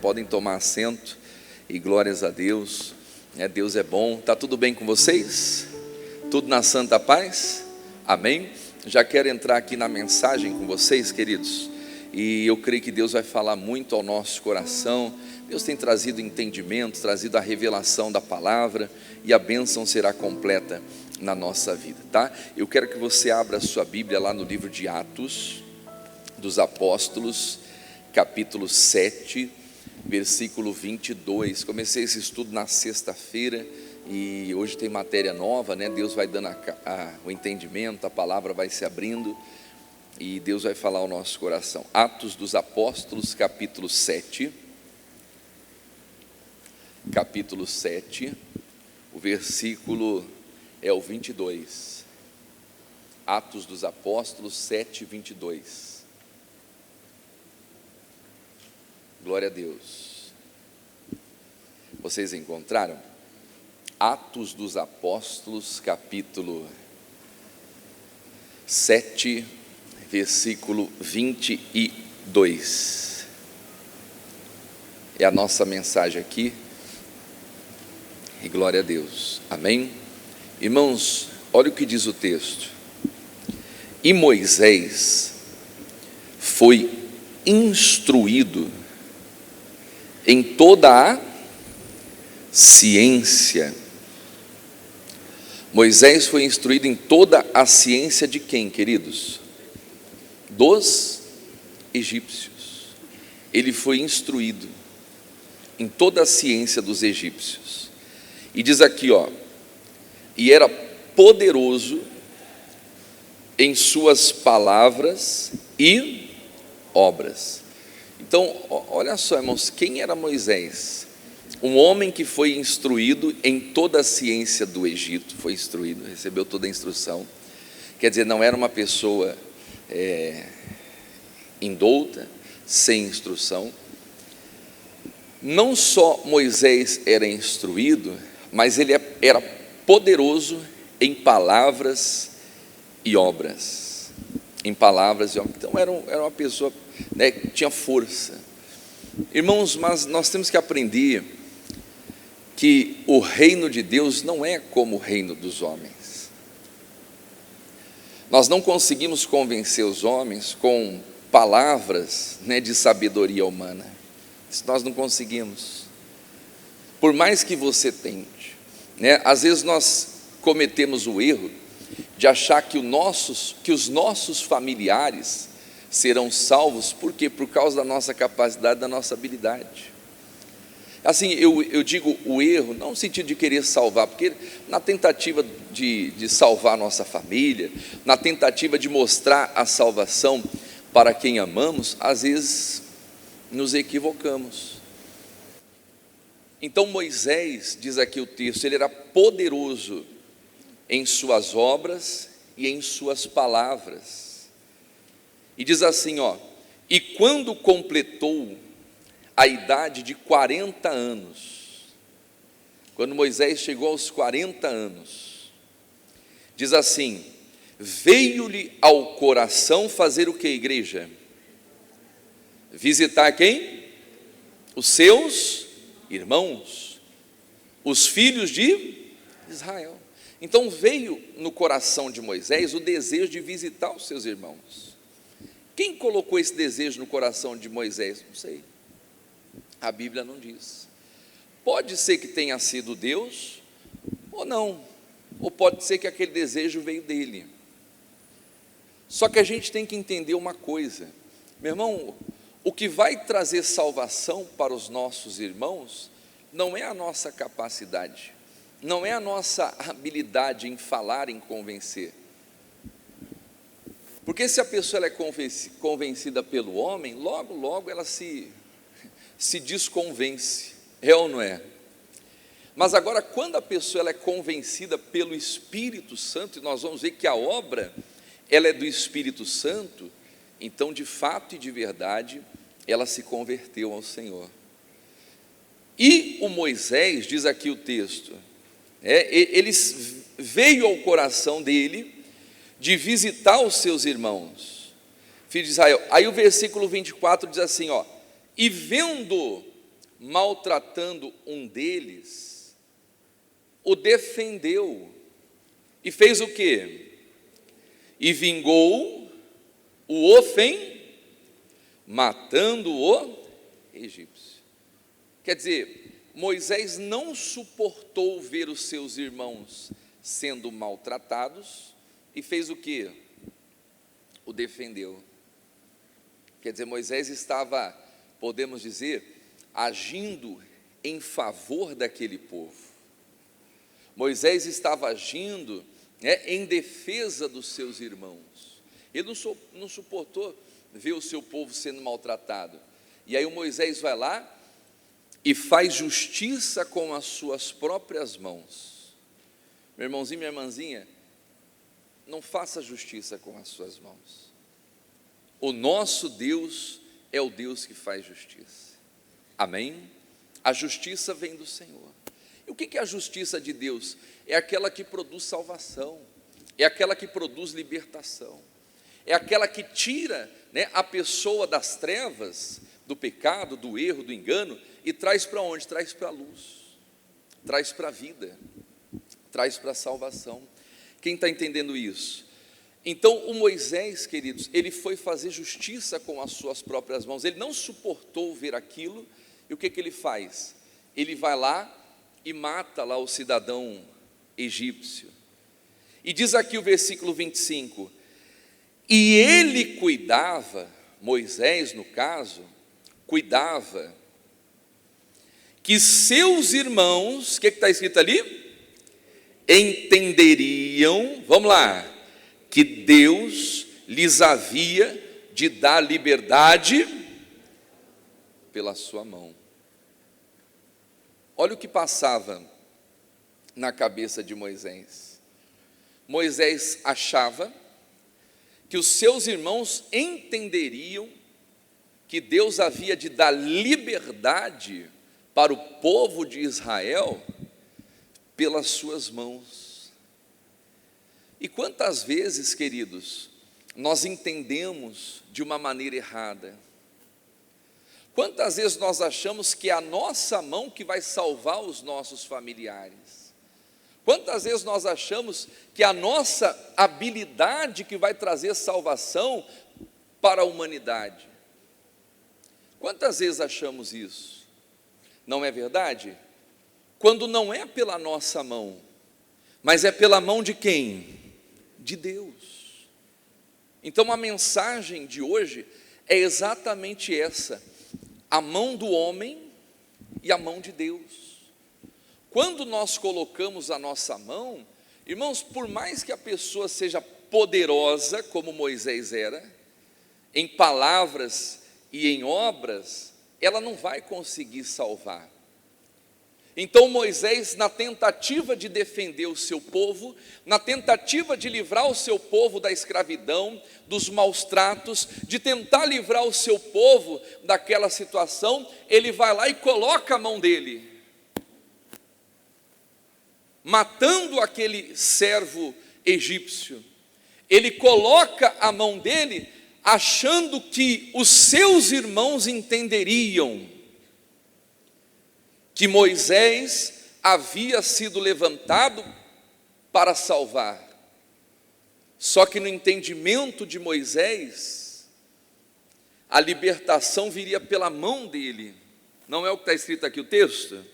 Podem tomar assento e glórias a Deus. Deus é bom. Tá tudo bem com vocês? Tudo na santa paz? Amém? Já quero entrar aqui na mensagem com vocês, queridos, e eu creio que Deus vai falar muito ao nosso coração. Deus tem trazido entendimento, trazido a revelação da palavra, e a bênção será completa na nossa vida, tá? Eu quero que você abra a sua Bíblia lá no livro de Atos dos Apóstolos, capítulo 7, versículo 22. Comecei esse estudo na sexta-feira e hoje tem matéria nova, né? Deus vai dando o entendimento, a palavra vai se abrindo e Deus vai falar ao nosso coração. Atos dos Apóstolos, capítulo 7, o versículo é o 22. Atos dos Apóstolos 7, 22. Glória a Deus. Vocês encontraram? Atos dos Apóstolos, capítulo 7, versículo 22. É a nossa mensagem aqui. E glória a Deus. Amém? Irmãos, olha o que diz o texto. E Moisés foi instruído em toda a ciência. Moisés foi instruído em toda a ciência de quem, queridos? Dos egípcios. Ele foi instruído em toda a ciência dos egípcios. E diz aqui, e era poderoso em suas palavras e obras. Então, olha só, irmãos, quem era Moisés? Um homem que foi instruído em toda a ciência do Egito, foi instruído, recebeu toda a instrução. Quer dizer, não era uma pessoa indouta, sem instrução. Não só Moisés era instruído, mas ele era poderoso em palavras e obras. Em palavras e obras. Então era uma pessoa, que tinha força. Irmãos, mas nós temos que aprender que o reino de Deus não é como o reino dos homens. Nós não conseguimos convencer os homens com palavras, de sabedoria humana. Isso nós não conseguimos. Por mais que você tente, às vezes nós cometemos o erro de achar que os nossos familiares serão salvos. Por quê? Por causa da nossa capacidade, da nossa habilidade. Assim, eu digo o erro, não no sentido de querer salvar, porque na tentativa de salvar a nossa família, na tentativa de mostrar a salvação para quem amamos, às vezes nos equivocamos. Então Moisés, diz aqui o texto, ele era poderoso em suas obras e em suas palavras. E diz assim, e quando completou a idade de 40 anos, quando Moisés chegou aos 40 anos, diz assim, veio-lhe ao coração fazer o que, igreja? Visitar quem? Os seus irmãos, os filhos de Israel. Então veio no coração de Moisés o desejo de visitar os seus irmãos. Quem colocou esse desejo no coração de Moisés? Não sei. A Bíblia não diz. Pode ser que tenha sido Deus, ou não. Ou pode ser que aquele desejo veio dele. Só que a gente tem que entender uma coisa. Meu irmão, o que vai trazer salvação para os nossos irmãos não é a nossa capacidade, não é a nossa habilidade em falar, em convencer. Porque se a pessoa ela é convencida pelo homem, logo ela se desconvence, é ou não é? Mas agora, quando a pessoa ela é convencida pelo Espírito Santo, e nós vamos ver que a obra ela é do Espírito Santo, então de fato e de verdade ela se converteu ao Senhor. E o Moisés, diz aqui o texto, veio ao coração dele de visitar os seus irmãos, filhos de Israel. Aí o versículo 24 diz assim, e vendo maltratando um deles, o defendeu e fez o quê? E vingou o matando o egípcio. Quer dizer, Moisés não suportou ver os seus irmãos sendo maltratados e fez o quê? O defendeu. Quer dizer, Moisés estava, podemos dizer, agindo em favor daquele povo. Moisés estava agindo, em defesa dos seus irmãos. Ele não suportou ver o seu povo sendo maltratado. E aí o Moisés vai lá e faz justiça com as suas próprias mãos. Meu irmãozinho, minha irmãzinha, não faça justiça com as suas mãos. O nosso Deus é o Deus que faz justiça. Amém? A justiça vem do Senhor. E o que é a justiça de Deus? É aquela que produz salvação, é aquela que produz libertação, é aquela que tira, a pessoa das trevas, do pecado, do erro, do engano, e traz para onde? Traz para a luz, traz para a vida, traz para a salvação. Quem está entendendo isso? Então o Moisés, queridos, ele foi fazer justiça com as suas próprias mãos, ele não suportou ver aquilo, e o que ele faz? Ele vai lá e mata lá o cidadão egípcio, e diz aqui o versículo 25, e ele cuidava, Moisés no caso, cuidava, que seus irmãos, o que está escrito ali? Entenderiam, vamos lá, que Deus lhes havia de dar liberdade pela sua mão. Olha o que passava na cabeça de Moisés. Moisés achava que os seus irmãos entenderiam que Deus havia de dar liberdade para o povo de Israel pelas suas mãos. E quantas vezes, queridos, nós entendemos de uma maneira errada? Quantas vezes nós achamos que é a nossa mão que vai salvar os nossos familiares? Quantas vezes nós achamos que é a nossa habilidade que vai trazer salvação para a humanidade? Quantas vezes achamos isso? Não é verdade? Quando não é pela nossa mão, mas é pela mão de quem? De Deus. Então a mensagem de hoje é exatamente essa: a mão do homem e a mão de Deus. Quando nós colocamos a nossa mão, irmãos, por mais que a pessoa seja poderosa, como Moisés era, em palavras e em obras, ela não vai conseguir salvar. Então Moisés, na tentativa de defender o seu povo, na tentativa de livrar o seu povo da escravidão, dos maus tratos, de tentar livrar o seu povo daquela situação, ele vai lá e coloca a mão dele, matando aquele servo egípcio. Ele coloca a mão dele, achando que os seus irmãos entenderiam que Moisés havia sido levantado para salvar. Só que no entendimento de Moisés, a libertação viria pela mão dele. Não é o que está escrito aqui o texto?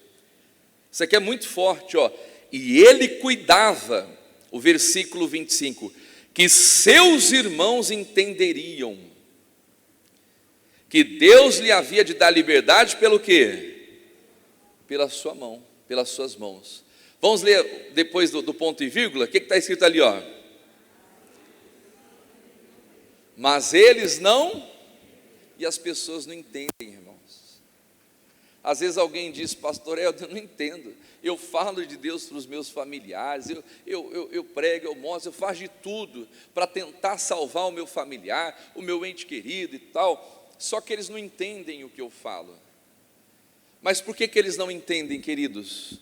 Isso aqui é muito forte, ó. E ele cuidava, o versículo 25, que seus irmãos entenderiam que Deus lhe havia de dar liberdade pelo quê? Pela sua mão, pelas suas mãos. Vamos ler depois do ponto e vírgula, o que está escrito ali, ó? Mas eles não, e as pessoas não entendem, irmãos. Às vezes alguém diz, pastor, eu não entendo, eu falo de Deus para os meus familiares, eu prego, eu mostro, eu faço de tudo para tentar salvar o meu familiar, o meu ente querido e tal, só que eles não entendem o que eu falo. Mas por que eles não entendem, queridos?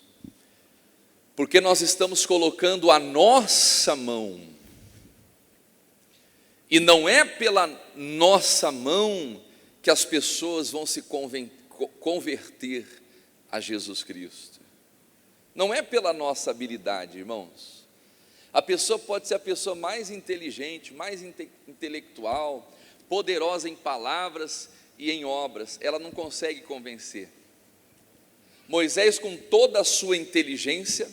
Porque nós estamos colocando a nossa mão, e não é pela nossa mão que as pessoas vão se converter, a Jesus Cristo. Não é pela nossa habilidade, irmãos. A pessoa pode ser a pessoa mais inteligente, mais intelectual, poderosa em palavras e em obras, ela não consegue convencer. Moisés, com toda a sua inteligência,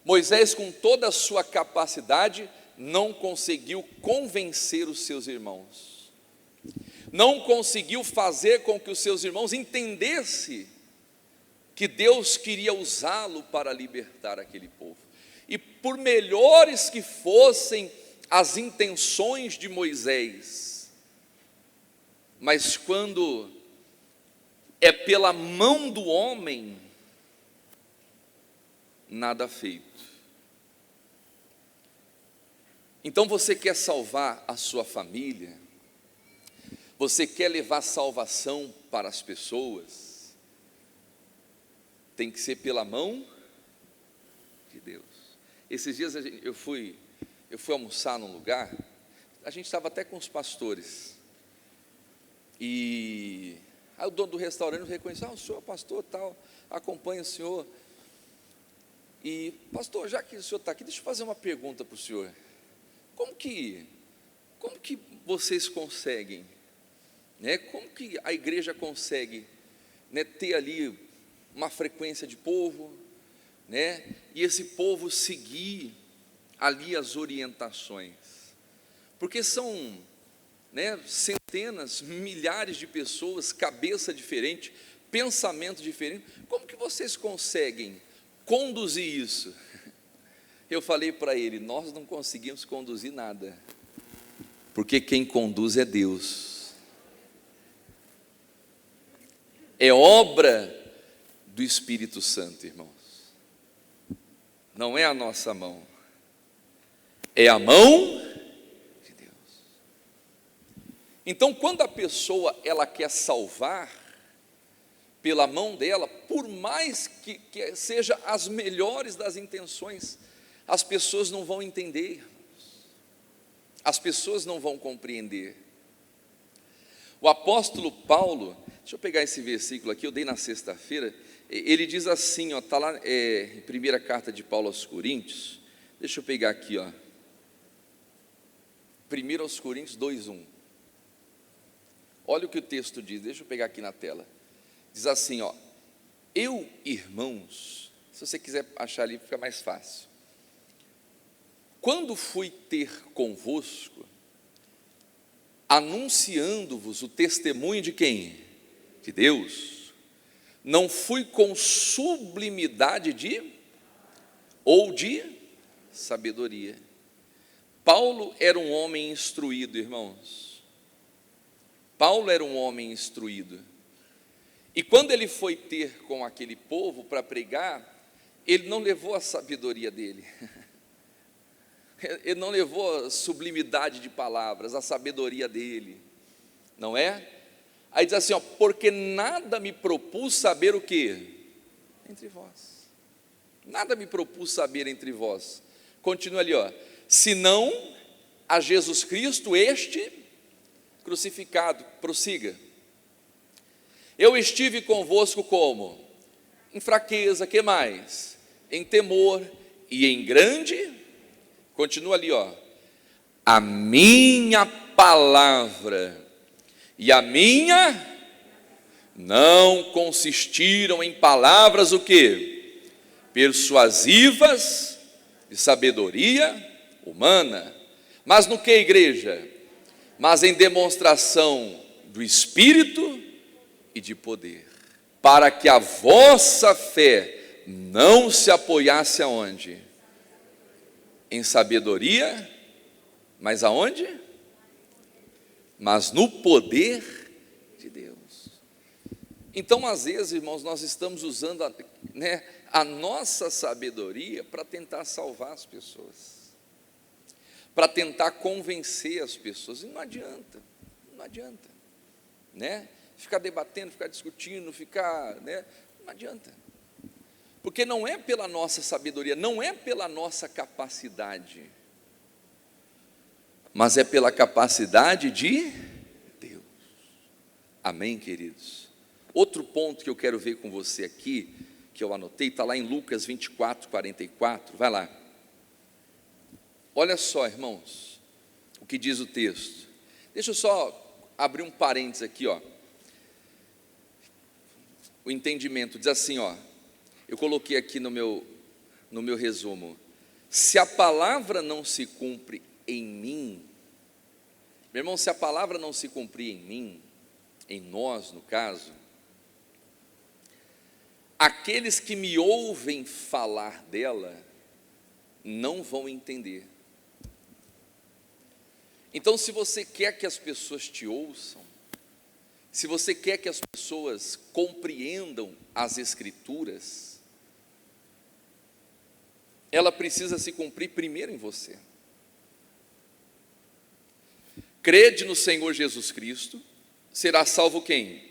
Moisés, com toda a sua capacidade, não conseguiu convencer os seus irmãos, não conseguiu fazer com que os seus irmãos entendessem que Deus queria usá-lo para libertar aquele povo. E por melhores que fossem as intenções de Moisés, mas quando é pela mão do homem, nada feito. Então você quer salvar a sua família, você quer levar salvação para as pessoas, tem que ser pela mão de Deus. Esses dias eu fui almoçar num lugar, a gente estava até com os pastores, e aí o dono do restaurante reconheceu: o senhor é pastor, tal, acompanha o senhor. E pastor, já que o senhor está aqui, deixa eu fazer uma pergunta para o senhor. Como que vocês conseguem, né? Como que a igreja consegue, né, ter ali uma frequência de povo, né? E esse povo seguir ali as orientações? Porque são, né, centenas, milhares de pessoas, cabeça diferente, pensamento diferente. Como que vocês conseguem conduzir isso? Eu falei para ele: nós não conseguimos conduzir nada, porque quem conduz é Deus, é obra do Espírito Santo, irmãos, não é a nossa mão, é a mão de Deus. Então, quando a pessoa ela quer salvar pela mão dela, por mais que seja as melhores das intenções, as pessoas não vão entender, as pessoas não vão compreender. O apóstolo Paulo, deixa eu pegar esse versículo aqui, eu dei na sexta-feira, ele diz assim, está lá, primeira carta de Paulo aos Coríntios, deixa eu pegar aqui, 1 aos Coríntios 2:1, olha o que o texto diz, deixa eu pegar aqui na tela, diz assim, eu, irmãos, se você quiser achar ali fica mais fácil, quando fui ter convosco, anunciando-vos o testemunho de quem? De Deus, não fui com sublimidade ou de sabedoria. Paulo era um homem instruído, irmãos. Paulo era um homem instruído. E quando ele foi ter com aquele povo para pregar, ele não levou a sabedoria dele. Ele não levou a sublimidade de palavras, a sabedoria dele, não é? Aí diz assim, porque nada me propus saber o quê? Entre vós. Nada me propus saber entre vós. Continua ali, senão a Jesus Cristo, este crucificado. Prossiga. Eu estive convosco como? Em fraqueza, que mais? Em temor e em grande... Continua ali, a minha palavra e a minha não consistiram em palavras o quê? Persuasivas de sabedoria humana, mas no que, igreja? Mas em demonstração do Espírito e de poder, para que a vossa fé não se apoiasse aonde? Em sabedoria, mas aonde? Mas no poder de Deus. Então, às vezes, irmãos, nós estamos usando a nossa sabedoria para tentar salvar as pessoas, para tentar convencer as pessoas, e não adianta, né? Ficar debatendo, ficar discutindo, não adianta. Porque não é pela nossa sabedoria, não é pela nossa capacidade, mas é pela capacidade de Deus. Amém, queridos? Outro ponto que eu quero ver com você aqui, que eu anotei, está lá em Lucas 24, 44, vai lá. Olha só, irmãos, o que diz o texto. Deixa eu só abrir um parênteses aqui, ó. O entendimento diz assim, ó. Eu coloquei aqui no meu resumo. Se a palavra não se cumpre em mim, meu irmão, se a palavra não se cumprir em mim, em nós, no caso, aqueles que me ouvem falar dela não vão entender. Então, se você quer que as pessoas te ouçam, se você quer que as pessoas compreendam as Escrituras, ela precisa se cumprir primeiro em você. Crede no Senhor Jesus Cristo, será salvo quem?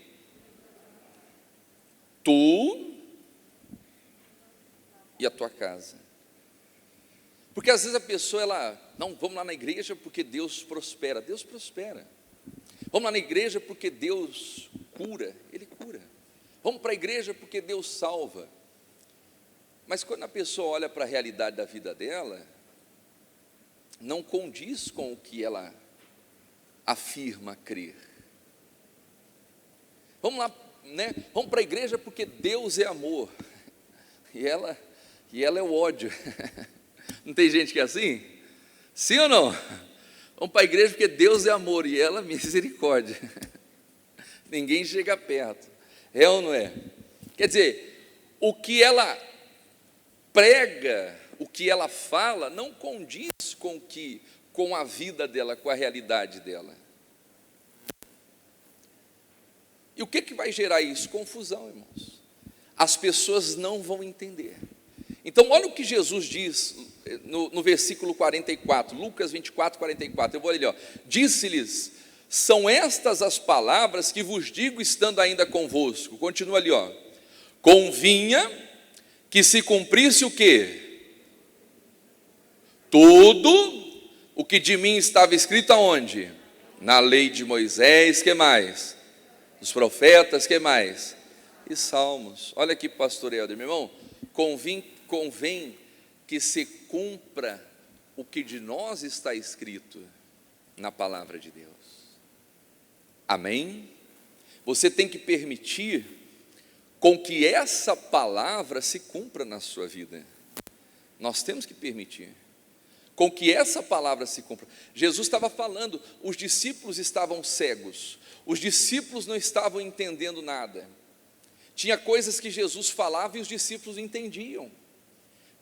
Tu e a tua casa. Porque às vezes a pessoa, não, vamos lá na igreja porque Deus prospera. Deus prospera. Vamos lá na igreja porque Deus cura. Ele cura. Vamos para a igreja porque Deus salva. Mas quando a pessoa olha para a realidade da vida dela, não condiz com o que ela afirma crer. Vamos lá, né? Vamos para a igreja porque Deus é amor. E ela é o ódio. Não tem gente que é assim? Sim ou não? Vamos para a igreja porque Deus é amor e ela misericórdia. Ninguém chega perto. É ou não é? Quer dizer, o que ela prega, o que ela fala, não condiz com a vida dela, com a realidade dela. E o que vai gerar isso? Confusão, irmãos. As pessoas não vão entender. Então, olha o que Jesus diz no versículo 44, Lucas 24, 44. Eu vou ler, ó. Disse-lhes: são estas as palavras que vos digo estando ainda convosco. Continua ali, ó. Convinha que se cumprisse o quê? Tudo o que de mim estava escrito aonde? Na lei de Moisés, que mais? Os profetas, que mais? E salmos. Olha aqui, pastor Helder, meu irmão, convém que se cumpra o que de nós está escrito na palavra de Deus. Amém? Você tem que permitir com que essa palavra se cumpra na sua vida. Nós temos que permitir com que essa palavra se cumpra. Jesus estava falando, os discípulos estavam cegos, os discípulos não estavam entendendo nada. Tinha coisas que Jesus falava e os discípulos não entendiam.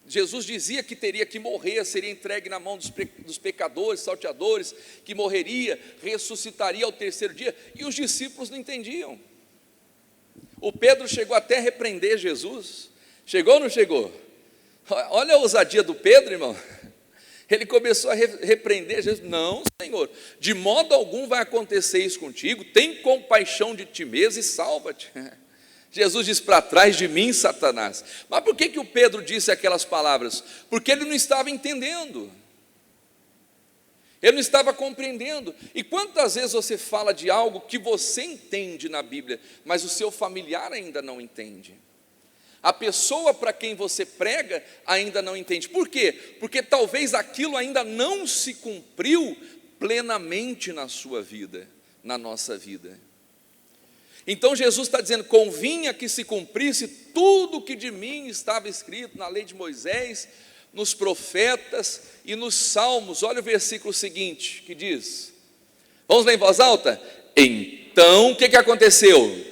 Jesus dizia que teria que morrer, seria entregue na mão dos pecadores, salteadores, que morreria, ressuscitaria ao terceiro dia, e os discípulos não entendiam. O Pedro chegou até a repreender Jesus. Chegou ou não chegou? Olha a ousadia do Pedro, irmão. Ele começou a repreender Jesus. Não, Senhor, de modo algum vai acontecer isso contigo. Tem compaixão de ti mesmo e salva-te. Jesus diz: para trás de mim, Satanás. Mas por que o Pedro disse aquelas palavras? Porque ele não estava entendendo. Ele não estava compreendendo. E quantas vezes você fala de algo que você entende na Bíblia, mas o seu familiar ainda não entende? A pessoa para quem você prega ainda não entende. Por quê? Porque talvez aquilo ainda não se cumpriu plenamente na sua vida, na nossa vida. Então Jesus está dizendo: convinha que se cumprisse tudo o que de mim estava escrito na lei de Moisés, nos profetas e nos salmos. Olha o versículo seguinte que diz, vamos ler em voz alta? Então o que aconteceu?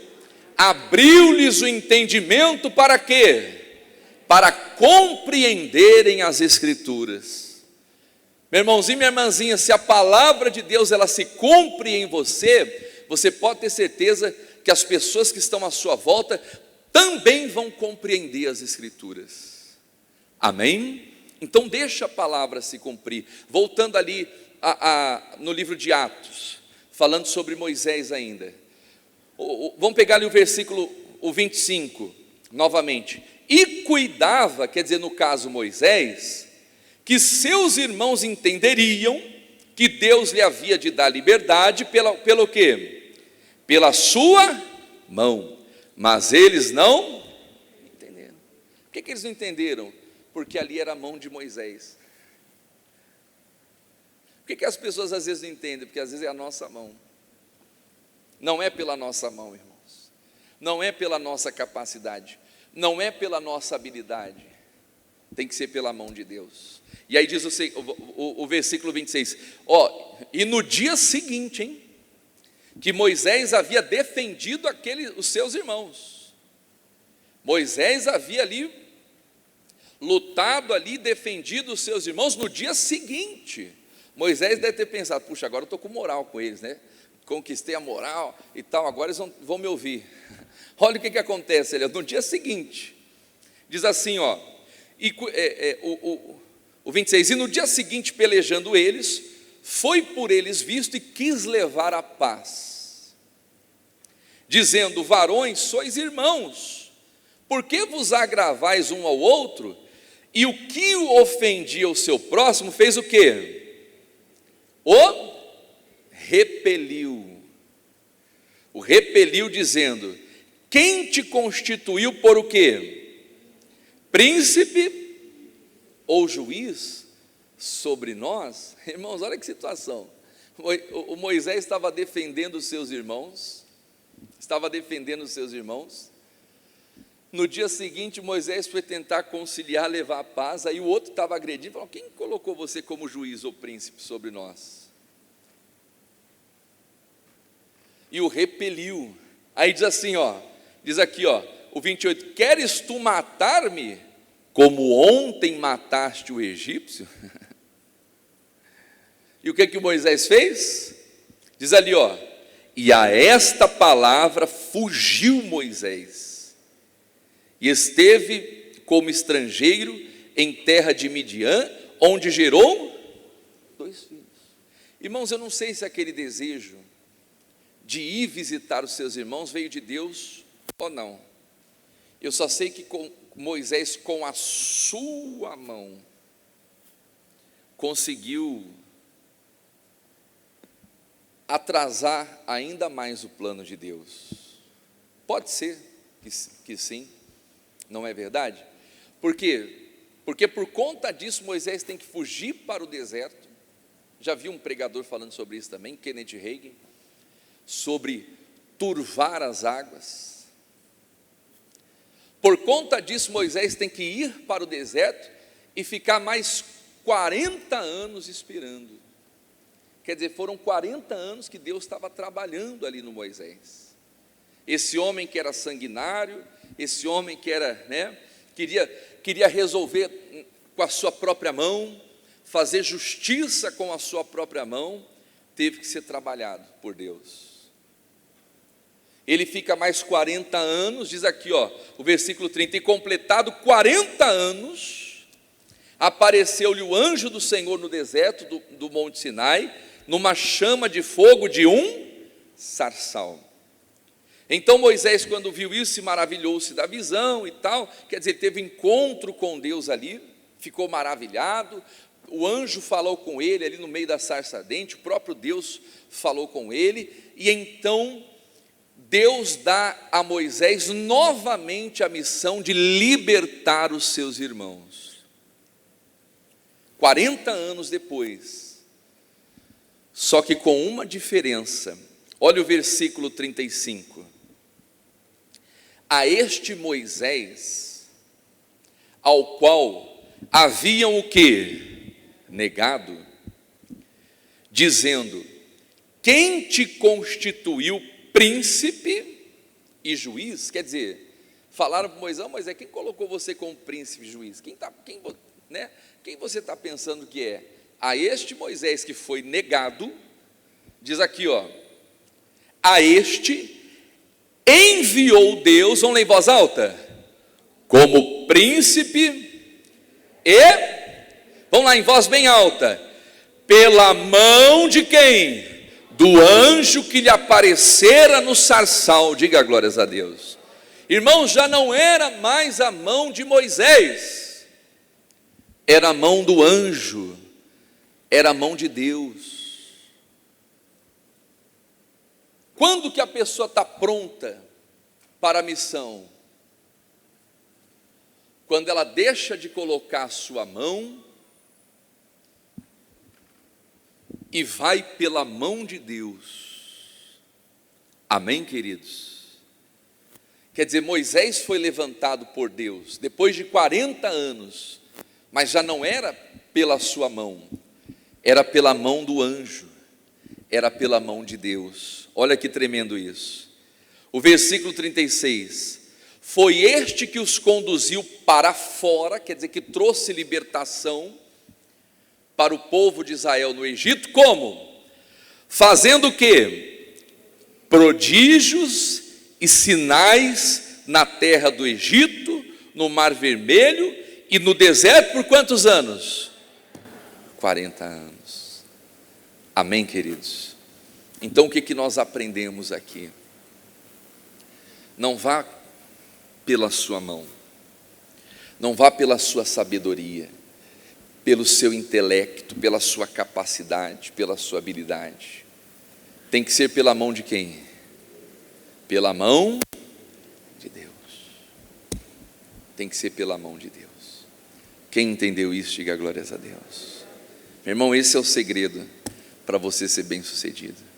Abriu-lhes o entendimento para quê? Para compreenderem as Escrituras. Meu irmãozinho, minha irmãzinha, se a palavra de Deus ela se cumpre em você, você pode ter certeza que as pessoas que estão à sua volta também vão compreender as Escrituras. Amém? Então deixa a palavra se cumprir. Voltando ali no livro de Atos, falando sobre Moisés ainda. Vamos pegar ali o versículo 25, novamente. E cuidava, quer dizer, no caso Moisés, que seus irmãos entenderiam que Deus lhe havia de dar liberdade pelo quê? Pela sua mão. Mas eles não entenderam. Por que eles não entenderam? Porque ali era a mão de Moisés. Por que as pessoas às vezes não entendem? Porque às vezes é a nossa mão. Não é pela nossa mão, irmãos. Não é pela nossa capacidade. Não é pela nossa habilidade. Tem que ser pela mão de Deus. E aí diz o versículo 26. E no dia seguinte, que Moisés havia defendido os seus irmãos. Moisés havia ali lutado ali, defendido os seus irmãos. No dia seguinte, Moisés deve ter pensado: puxa, agora eu estou com moral com eles, né? Conquistei a moral e tal, agora eles vão me ouvir. Olha o que acontece ali, no dia seguinte, diz assim, o 26, e no dia seguinte, pelejando eles, foi por eles visto e quis levar a paz, dizendo: varões, sois irmãos, por que vos agravais um ao outro? E o que o ofendia o seu próximo, fez o quê? O repeliu, dizendo: quem te constituiu por o quê? Príncipe ou juiz sobre nós? Irmãos, olha que situação. O Moisés estava defendendo os seus irmãos. No dia seguinte, Moisés foi tentar conciliar, levar a paz. Aí o outro estava agredindo, falou: quem colocou você como juiz ou príncipe sobre nós? E o repeliu. Aí diz assim, diz aqui, o 28, queres tu matar-me como ontem mataste o egípcio? E o que Moisés fez? Diz ali, e a esta palavra fugiu Moisés, e esteve como estrangeiro em terra de Midian, onde gerou 2 filhos. Irmãos, eu não sei se aquele desejo de ir visitar os seus irmãos veio de Deus ou não. Eu só sei que Moisés, com a sua mão, conseguiu atrasar ainda mais o plano de Deus. Pode ser que sim, não é verdade? Por quê? Porque por conta disso Moisés tem que fugir para o deserto. Já vi um pregador falando sobre isso também, Kenneth Hagin, sobre turvar as águas. Por conta disso Moisés tem que ir para o deserto e ficar mais 40 anos esperando. Quer dizer, foram 40 anos que Deus estava trabalhando ali no Moisés. Esse homem que era sanguinário, esse homem que era, queria resolver com a sua própria mão, fazer justiça com a sua própria mão, teve que ser trabalhado por Deus. Ele fica mais 40 anos, diz aqui, o versículo 30, e completado 40 anos, apareceu-lhe o anjo do Senhor no deserto do Monte Sinai, numa chama de fogo de um sarçal. Então Moisés, quando viu isso, se maravilhou-se da visão e tal, quer dizer, teve encontro com Deus ali, ficou maravilhado. O anjo falou com ele ali no meio da sarça ardente, o próprio Deus falou com ele, e então Deus dá a Moisés novamente a missão de libertar os seus irmãos. 40 anos depois, só que com uma diferença. Olha o versículo 35. A este Moisés, ao qual haviam o quê? Negado, dizendo: quem te constituiu príncipe e juiz? Quer dizer, falaram para Moisés: Moisés, quem colocou você como príncipe e juiz? Quem você está pensando que é? A este Moisés que foi negado, diz aqui, a este enviou Deus, vamos ler em voz alta, como príncipe e, vamos lá em voz bem alta, pela mão de quem? Do anjo que lhe aparecera no sarçal. Diga glórias a Deus. Irmãos, já não era mais a mão de Moisés, era a mão do anjo, era a mão de Deus. Quando que a pessoa está pronta para a missão? quando ela deixa de colocar a sua mão e vai pela mão de Deus. Amém, queridos? Quer dizer, Moisés foi levantado por Deus depois de 40 anos, mas já não era pela sua mão, era pela mão do anjo, era pela mão de Deus. Olha que tremendo isso. O versículo 36: foi este que os conduziu para fora, quer dizer, que trouxe libertação para o povo de Israel no Egito. Como? Fazendo o quê? Prodígios e sinais na terra do Egito, no Mar Vermelho e no deserto por quantos anos? 40 anos. Amém, queridos? Então o que nós aprendemos aqui? Não vá pela sua mão, não vá pela sua sabedoria, pelo seu intelecto, pela sua capacidade, pela sua habilidade. Tem que ser pela mão de quem? Pela mão de Deus. Tem que ser pela mão de Deus. Quem entendeu isso, diga glórias a Deus. Meu irmão, esse é o segredo para você ser bem sucedido.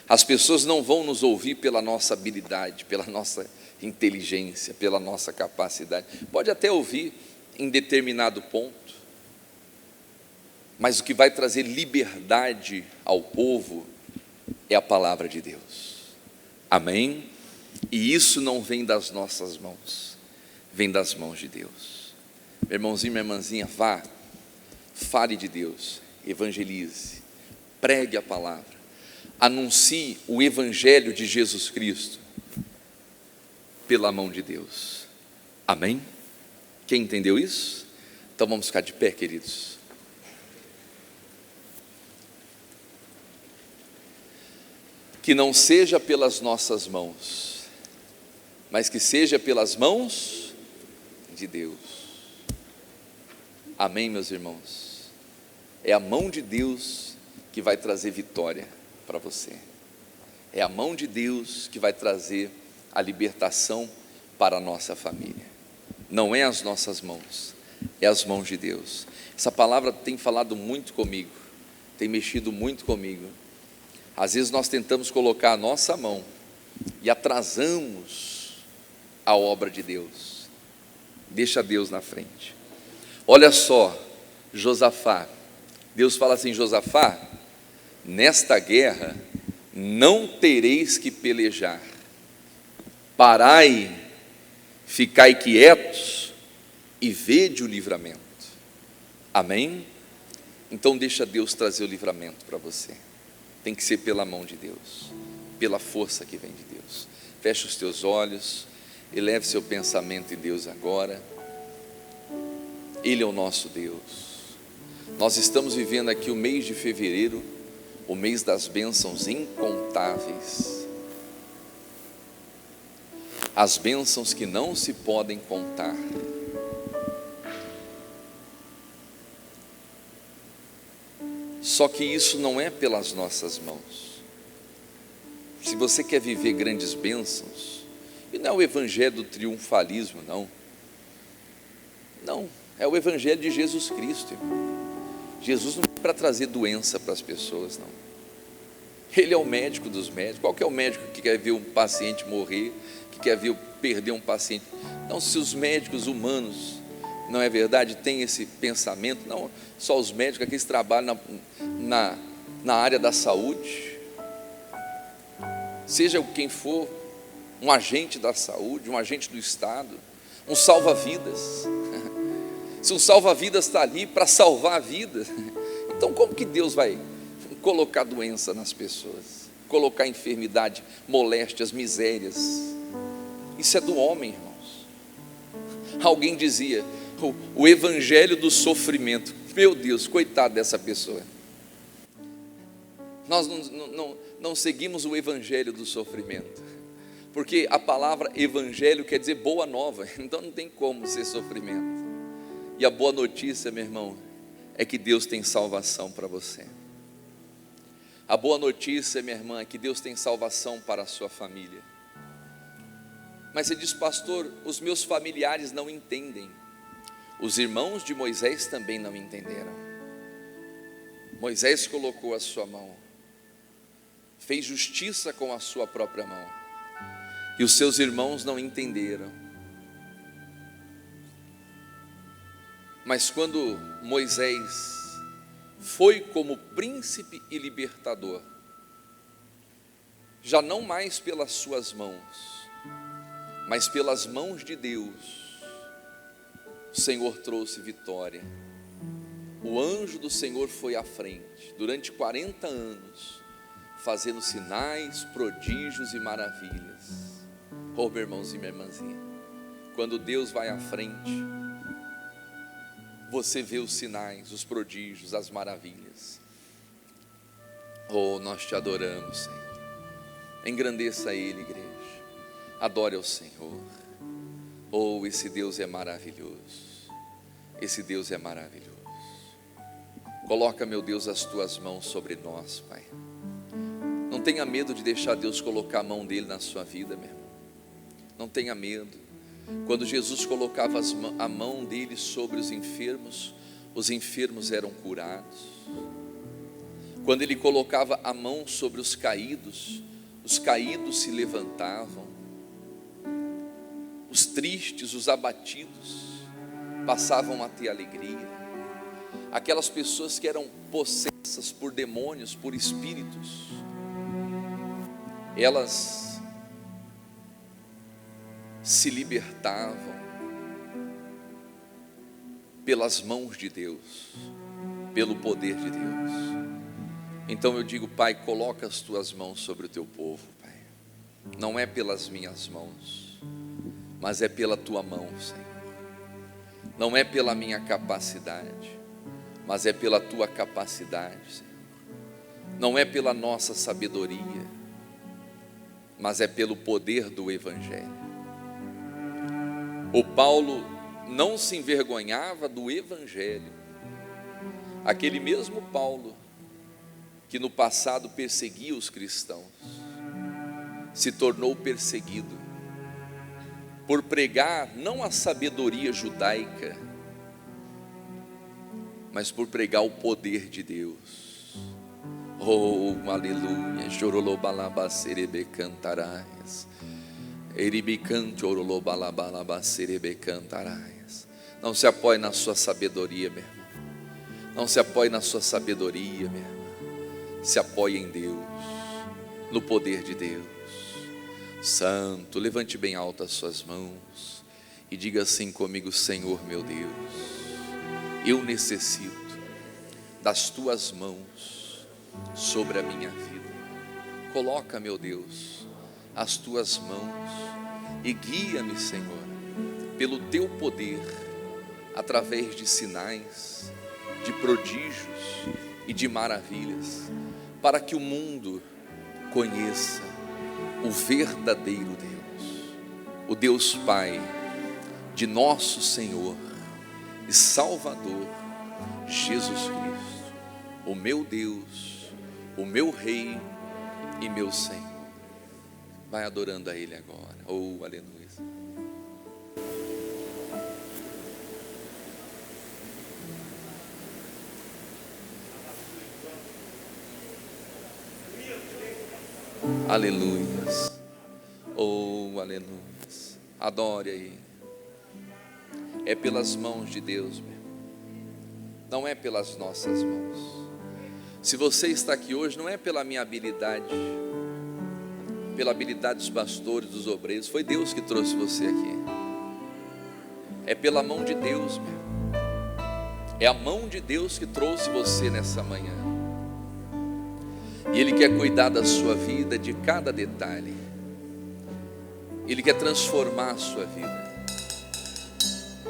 As pessoas não vão nos ouvir pela nossa habilidade, pela nossa inteligência, pela nossa capacidade. Pode até ouvir em determinado ponto, mas o que vai trazer liberdade ao povo é a palavra de Deus. Amém? E isso não vem das nossas mãos, vem das mãos de Deus. Meu irmãozinho, minha irmãzinha, vá, fale de Deus, evangelize, pregue a palavra, anuncie o evangelho de Jesus Cristo pela mão de Deus. Amém? Quem entendeu isso? Então vamos ficar de pé, queridos. Que não seja pelas nossas mãos, mas que seja pelas mãos de Deus. Amém, meus irmãos? É a mão de Deus que vai trazer vitória para você. É a mão de Deus que vai trazer a libertação para a nossa família. Não é as nossas mãos, é as mãos de Deus. Essa palavra tem falado muito comigo, tem mexido muito comigo. Às vezes nós tentamos colocar a nossa mão e atrasamos a obra de Deus. Deixa Deus na frente. Olha só, Josafá. Deus fala assim: Josafá, nesta guerra não tereis que pelejar. Parai, ficai quietos e vede o livramento. Amém? Então deixa Deus trazer o livramento para você. Tem que ser pela mão de Deus, pela força que vem de Deus. Feche os teus olhos, eleve seu pensamento em Deus agora. Ele é o nosso Deus. Nós estamos vivendo aqui o mês de fevereiro, o mês das bênçãos incontáveis. As bênçãos que não se podem contar. Só que isso não é pelas nossas mãos. Se você quer viver grandes bênçãos, e não é o evangelho do triunfalismo, não, é o evangelho de Jesus Cristo, irmão. Jesus não é para trazer doença para as pessoas, não. Ele é o médico dos médicos. Qual que é o médico que quer ver um paciente morrer, que quer ver perder um paciente? Não, se os médicos humanos, não é verdade, têm esse pensamento, não só os médicos, aqueles que trabalham na área da saúde, seja quem for, um agente da saúde, um agente do Estado, um salva-vidas. Se um salva-vidas está ali para salvar a vida, então como que Deus vai colocar doença nas pessoas, colocar enfermidade, moléstias, misérias? Isso é do homem, irmãos. Alguém dizia, o evangelho do sofrimento. Meu Deus, coitado dessa pessoa. Nós não seguimos o evangelho do sofrimento, porque a palavra evangelho quer dizer boa nova, então não tem como ser sofrimento. E a boa notícia, meu irmão, é que Deus tem salvação para você. A boa notícia, minha irmã, é que Deus tem salvação para a sua família. Mas você diz: pastor, os meus familiares não entendem. Os irmãos de Moisés também não entenderam. Moisés colocou a sua mão, fez justiça com a sua própria mão, e os seus irmãos não entenderam. Mas quando Moisés foi como príncipe e libertador, já não mais pelas suas mãos, mas pelas mãos de Deus, o Senhor trouxe vitória. O anjo do Senhor foi à frente durante 40 anos, fazendo sinais, prodígios e maravilhas. Oh, meu irmãozinho e minha irmãzinha, quando Deus vai à frente, você vê os sinais, os prodígios, as maravilhas. Oh, nós te adoramos, Senhor. Engrandeça Ele, igreja. Adore ao Senhor. Oh, esse Deus é maravilhoso. Esse Deus é maravilhoso. Coloca, meu Deus, as tuas mãos sobre nós, Pai. Não tenha medo de deixar Deus colocar a mão dele na sua vida, meu irmão. Não tenha medo. Quando Jesus colocava a mão dele sobre os enfermos eram curados. Quando ele colocava a mão sobre os caídos se levantavam. Os tristes, os abatidos passavam a ter alegria. Aquelas pessoas que eram possessas por demônios, por espíritos, elas se libertavam pelas mãos de Deus, pelo poder de Deus. Então eu digo: Pai, coloca as tuas mãos sobre o teu povo, Pai. Não é pelas minhas mãos, mas é pela tua mão, Senhor. Não é pela minha capacidade, mas é pela tua capacidade, Senhor. Não é pela nossa sabedoria, mas é pelo poder do Evangelho. O Paulo não se envergonhava do Evangelho. Aquele mesmo Paulo que no passado perseguia os cristãos, se tornou perseguido por pregar não a sabedoria judaica, mas por pregar o poder de Deus. Oh, aleluia. Chorolobalabacerebecantaraias. Eribicante-orolobalabacerebecantaraias. Não se apoie na sua sabedoria, meu irmão. Não se apoie na sua sabedoria, meu irmão. Se apoie em Deus, no poder de Deus. Santo, levante bem alto as suas mãos e diga assim comigo: Senhor meu Deus, eu necessito das tuas mãos sobre a minha vida. Coloca, meu Deus, as tuas mãos e guia-me, Senhor, pelo teu poder, através de sinais, de prodígios e de maravilhas, para que o mundo conheça o verdadeiro Deus, o Deus Pai de nosso Senhor e Salvador Jesus Cristo, o meu Deus, o meu Rei e meu Senhor. Vai adorando a Ele agora. Oh, aleluia. Aleluias. Oh, aleluias. Adore aí. É pelas mãos de Deus, meu. Não é pelas nossas mãos. Se você está aqui hoje, não é pela minha habilidade, pela habilidade dos pastores, dos obreiros. Foi Deus que trouxe você aqui. É pela mão de Deus, meu. É a mão de Deus que trouxe você nessa manhã. E Ele quer cuidar da sua vida, de cada detalhe. Ele quer transformar a sua vida.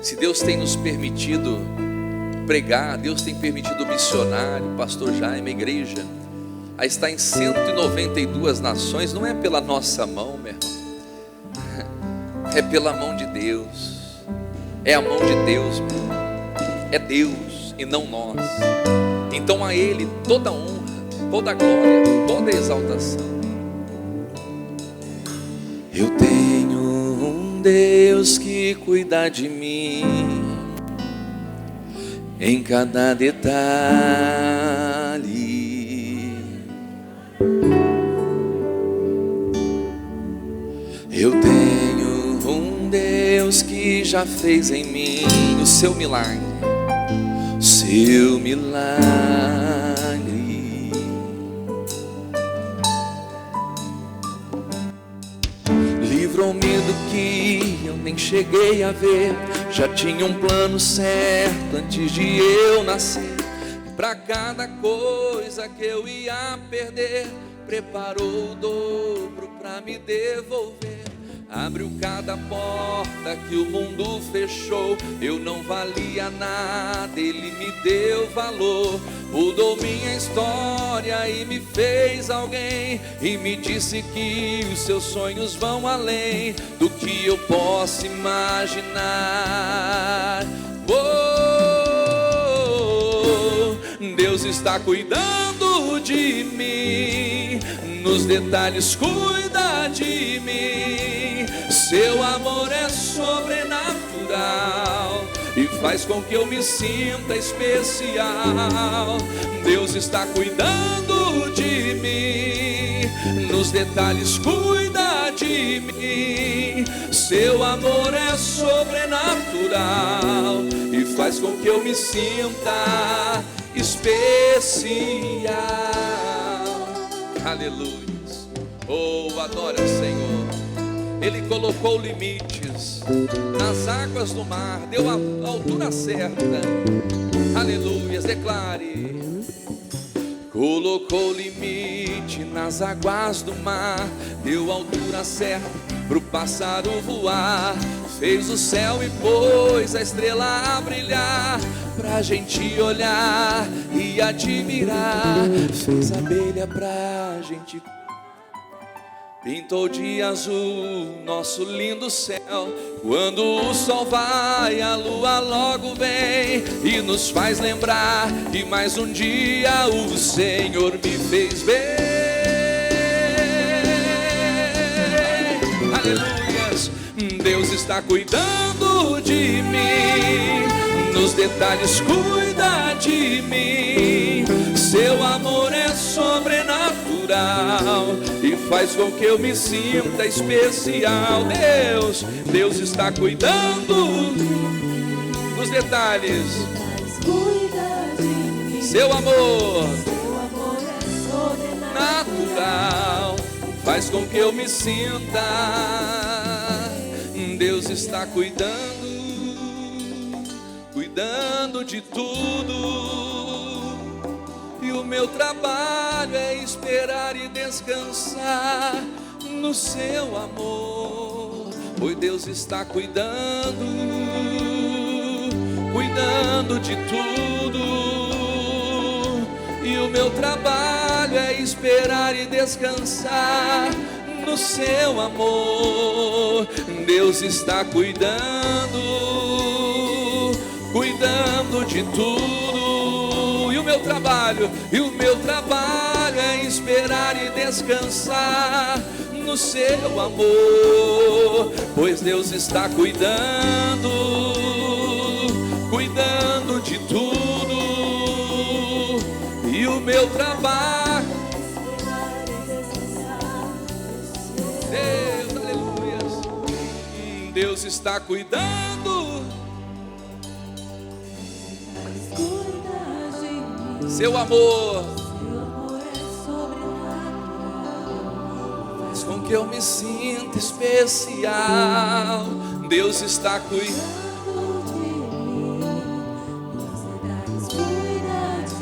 Se Deus tem nos permitido pregar, Deus tem permitido o missionário, pastor Jaime, a igreja, a estar em 192 nações, não é pela nossa mão, meu irmão. É pela mão de Deus. É a mão de Deus, meu irmão. É Deus e não nós. Então a Ele toda honra, toda glória, toda exaltação. Eu tenho um Deus que cuida de mim em cada detalhe. Eu tenho um Deus que já fez em mim o seu milagre, o seu milagre. Livrou-me do que eu nem cheguei a ver. Já tinha um plano certo antes de eu nascer. Pra cada coisa que eu ia perder, preparou o dobro pra me devolver. Abriu cada porta que o mundo fechou. Eu não valia nada, Ele me deu valor. Mudou minha história e me fez alguém, e me disse que os seus sonhos vão além do que eu posso imaginar. Oh, Deus está cuidando de mim, nos detalhes cuida de mim. Seu amor é sobrenatural e faz com que eu me sinta especial. Deus está cuidando de mim, nos detalhes cuida de mim. Seu amor é sobrenatural e faz com que eu me sinta especial. Aleluia. Oh, adora o Senhor. Ele colocou limites nas águas do mar, deu a altura certa. Aleluia, declare. Colocou limite nas águas do mar, deu a altura certa pro pássaro voar. Fez o céu e pôs a estrela a brilhar, pra gente olhar e admirar. Fez a abelha pra gente, pintou de azul nosso lindo céu. Quando o sol vai, a lua logo vem e nos faz lembrar que mais um dia o Senhor me fez bem. Aleluias. Deus está cuidando de mim, nos detalhes cuida de mim. Seu amor é sobrenatural e faz com que eu me sinta especial. Deus está cuidando dos detalhes. Seu amor é sobrenatural, faz com que eu me sinta. Deus está cuidando de tudo. E o meu trabalho é esperar e descansar no seu amor. Pois Deus está cuidando de tudo. E o meu trabalho é esperar e descansar no seu amor. Deus está cuidando de tudo. E o meu trabalho é esperar e descansar no seu amor. Pois Deus está cuidando de tudo. E o meu trabalho, Deus, aleluia. Deus está cuidando. Seu amor faz com que eu me sinta especial. Deus está cuidando de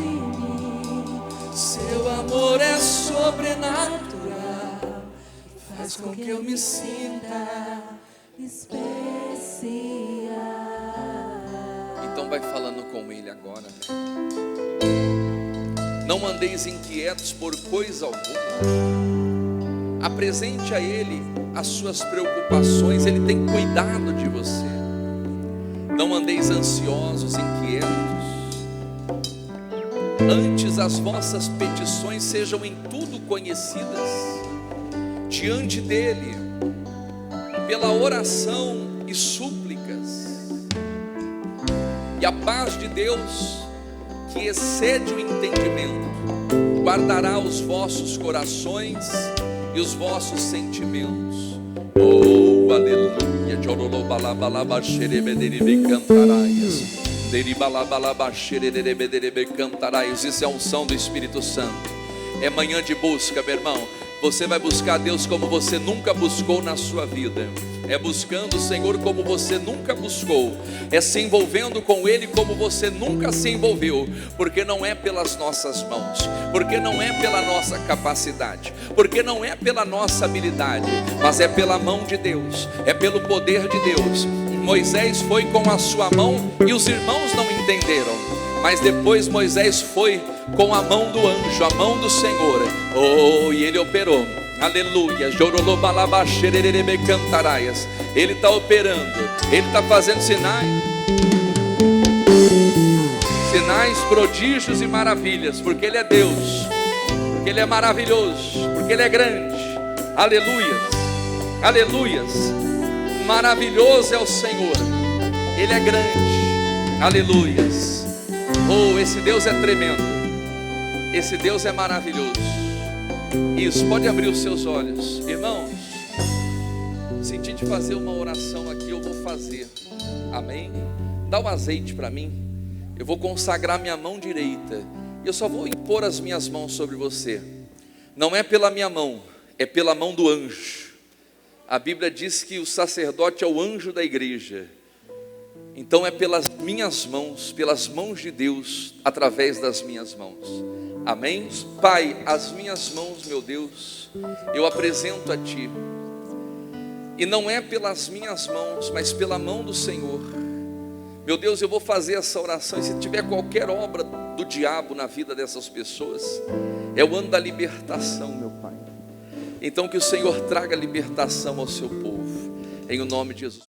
mim. Seu amor é sobrenatural, faz com que eu me sinta especial. Então vai falando com Ele agora. Não andeis inquietos por coisa alguma. Apresente a Ele as suas preocupações. Ele tem cuidado de você. Não andeis ansiosos, inquietos. Antes as vossas petições sejam em tudo conhecidas diante dEle. pela oração e súplicas. E a paz de Deus, que excede o entendimento, guardará os vossos corações e os vossos sentimentos. Oh, aleluia. Isso é a unção do Espírito Santo. É manhã de busca, meu irmão. Você vai buscar Deus como você nunca buscou na sua vida. É buscando o Senhor como você nunca buscou. É se envolvendo com Ele como você nunca se envolveu. Porque não é pelas nossas mãos, porque não é pela nossa capacidade, porque não é pela nossa habilidade, mas é pela mão de Deus, é pelo poder de Deus. Moisés foi com a sua mão e os irmãos não entenderam, mas depois Moisés foi com a mão do anjo, a mão do Senhor. Oh, e ele operou. Aleluia. Ele está operando, ele está fazendo sinais, prodígios e maravilhas, porque Ele é Deus, porque Ele é maravilhoso, porque Ele é grande. Aleluias, aleluias. Maravilhoso é o Senhor, Ele é grande. Aleluias. Oh, esse Deus é tremendo, esse Deus é maravilhoso. Isso, pode abrir os seus olhos. Irmãos, senti de fazer uma oração aqui, eu vou fazer. Amém? Dá um azeite para mim. Eu vou consagrar minha mão direita, e eu só vou impor as minhas mãos sobre você. Não é pela minha mão, é pela mão do anjo. A Bíblia diz que o sacerdote é o anjo da igreja. Então é pelas minhas mãos, pelas mãos de Deus, através das minhas mãos. Amém? Pai, as minhas mãos, meu Deus, eu apresento a Ti. E não é pelas minhas mãos, mas pela mão do Senhor. Meu Deus, eu vou fazer essa oração, e se tiver qualquer obra do diabo na vida dessas pessoas, é o ano da libertação, meu Pai. Então que o Senhor traga libertação ao seu povo, em o nome de Jesus.